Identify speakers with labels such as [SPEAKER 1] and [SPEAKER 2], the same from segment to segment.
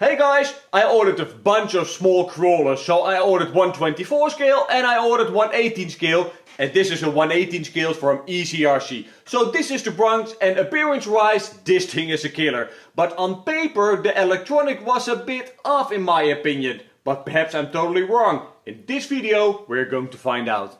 [SPEAKER 1] Hey guys, I ordered a bunch of small crawlers, so I ordered 124 scale and I ordered 118 scale. And this is a 118 scale from Eazyrc. So this is the Bronx, and appearance wise this thing is a killer. But on paper the electronic was a bit off in my opinion. But perhaps I'm totally wrong. In this video we're going to find out.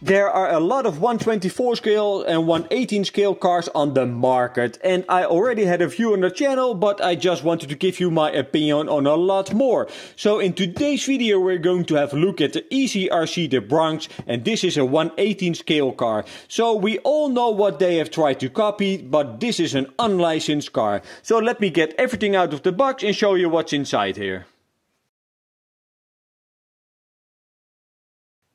[SPEAKER 1] There are a lot of 124 scale and 118 scale cars on the market, and I already had a few on the channel, but I just wanted to give you my opinion on a lot more. So in today's video we're going to have a look at the Eazyrc Bronx, and this is a 118 scale car. So we all know what they have tried to copy, but this is an unlicensed car. So let me get everything out of the box and show you what's inside here.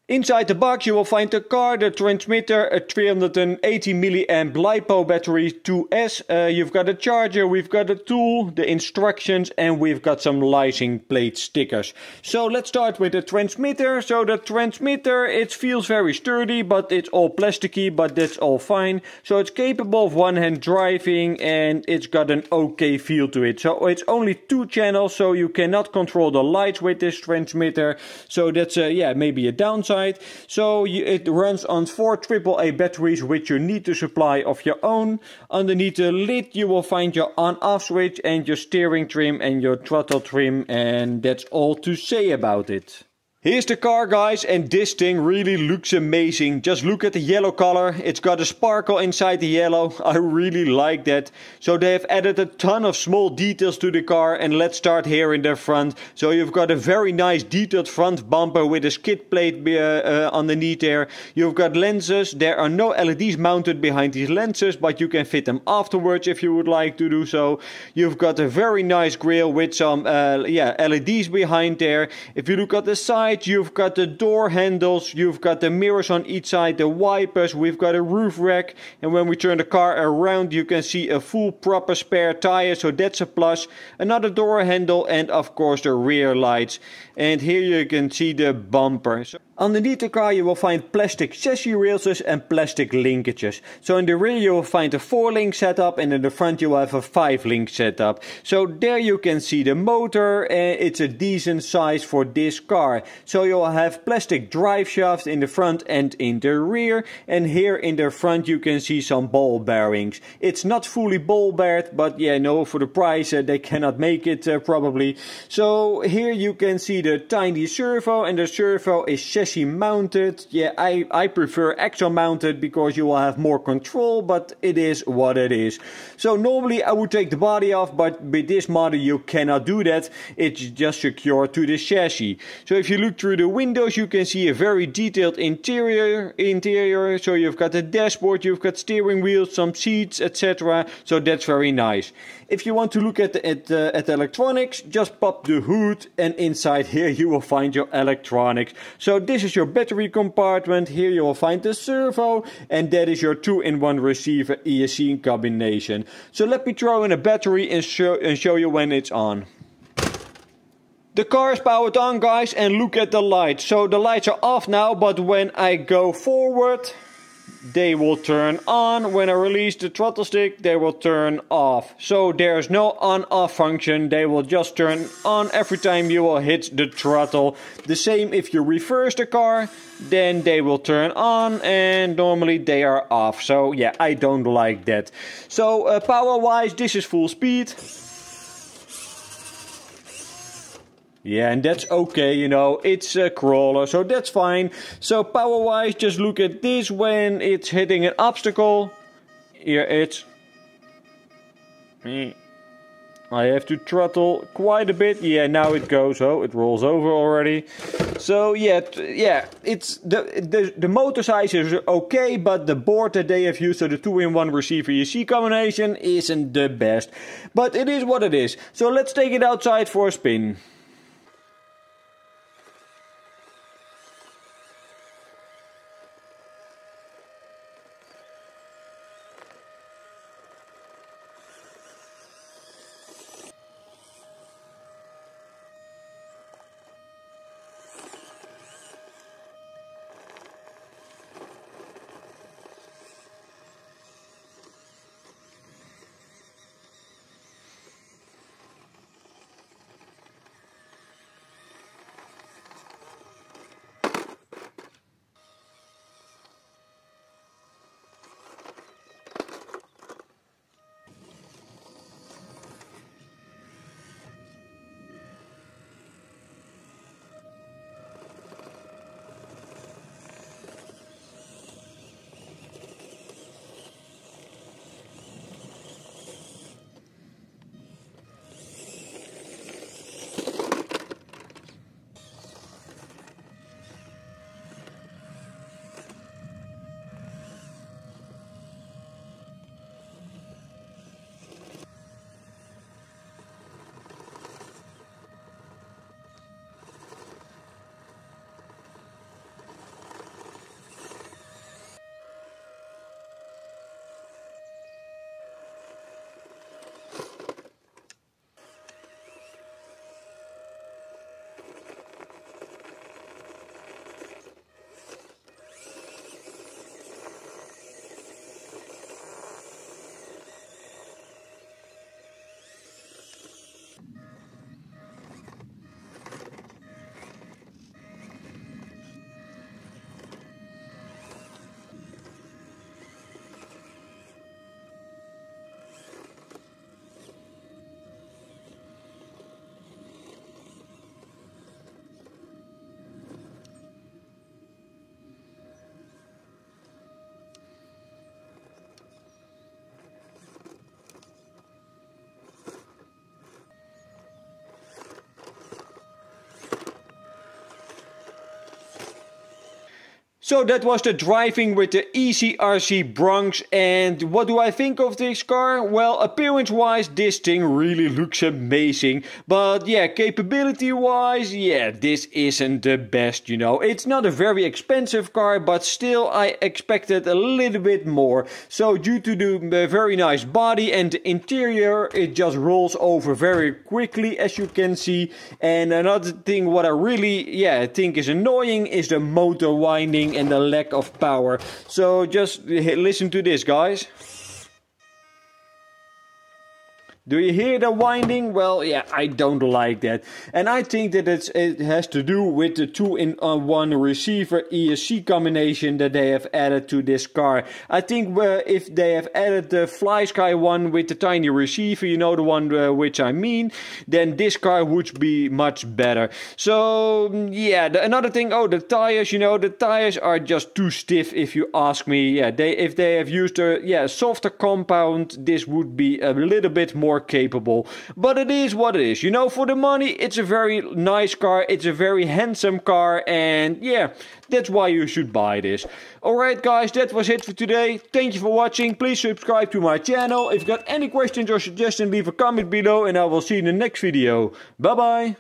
[SPEAKER 1] Inside the box you will find the car, the transmitter, a 380 milliamp LiPo battery 2S, you've got a charger, we've got a tool, the instructions, and we've got some license plate stickers. So let's start with the transmitter. So the transmitter, it feels very sturdy, but it's all plasticky, but that's all fine. So it's capable of one-hand driving and it's got an okay feel to it. So it's only 2 channels, so you cannot control the lights with this transmitter. So that's maybe a downside. So it runs on 4 AAA batteries with your need-to supply of your own. Underneath the lid you will find your on-off switch and your steering trim and your throttle trim, and that's all to say about it. Here's the car guys, and this thing really looks amazing. Just look at the yellow color, it's got a sparkle inside the yellow, I really like that. So they have added a ton of small details to the car, and let's start here in the front. So you've got a very nice detailed front bumper with a skid plate underneath there. You've got lenses, there are no LEDs mounted behind these lenses, but you can fit them afterwards if you would like to do so. You've got a very nice grille with some LEDs behind there. If you look at the side, you've got the door handles, you've got the mirrors on each side, the wipers, we've got a roof rack, and when we turn the car around you can see a full proper spare tire, so that's a plus. Another door handle, and of course the rear lights. And here you can see the bumper. So underneath the car you will find plastic chassis rails and plastic linkages. So in the rear you will find a 4-link setup, and in the front you will have a 5-link setup. So there you can see the motor, and it's a decent size for this car. So you'll have plastic drive shafts in the front and in the rear, and here in the front you can see some ball bearings. It's not fully ball beared, but for the price they cannot make it probably. So here you can see the tiny servo, and the servo is chassis mounted. I prefer axle mounted because you will have more control, but it is what it is. So normally I would take the body off, but with this model you cannot do that. It's just secured to the chassis. So if you look through the windows you can see a very detailed interior. So you've got the dashboard, you've got steering wheels, some seats, etc. So that's very nice. If you want to look at the electronics, just pop the hood, and inside here you will find your electronics. So this is your battery compartment, here you will find the servo, and that is your 2-in-1 receiver ESC combination. So let me throw in a battery and show you when it's on. The car is powered on guys, and look at the lights. So the lights are off now, but when I go forward they will turn on. When I release the throttle stick they will turn off. So there's no on-off function, they will just turn on every time you will hit the throttle. The same if you reverse the car, then they will turn on, and normally they are off. So I don't like that. So power wise this is full speed. Yeah, and that's okay, it's a crawler, so that's fine. So power-wise, just look at this when it's hitting an obstacle. Here it's I have to throttle quite a bit. Yeah, now it goes. Oh, it rolls over already. So yeah, it's the motor size is okay, but the board that they have used, so the 2-in-1 receiver ESC combination, isn't the best. But it is what it is. So let's take it outside for a spin. So that was the driving with the Eazyrc Bronx, and what do I think of this car? Well, appearance wise this thing really looks amazing, but yeah, capability wise, yeah, this isn't the best, you know. It's not a very expensive car, but still I expected a little bit more. So due to the very nice body and the interior, it just rolls over very quickly, as you can see. And another thing what I really think is annoying is the motor winding and the lack of power. So just listen to this, guys. Do you hear the winding? Well, yeah, I don't like that. And I think that it has to do with the 2-in-1 receiver ESC combination that they have added to this car. I think if they have added the Fly Sky one with the tiny receiver, you know the one which I mean, then this car would be much better. So, yeah, another thing, the tires, you know, the tires are just too stiff if you ask me. Yeah, if they have used a softer compound, this would be a little bit more capable, but it is what it is, you know. For the money, it's a very nice car, it's a very handsome car, and yeah, that's why you should buy this. Alright guys, that was it for today. Thank you for watching. Please subscribe to my channel. If you got any questions or suggestions, leave a comment below, and I will see you in the next video. Bye bye.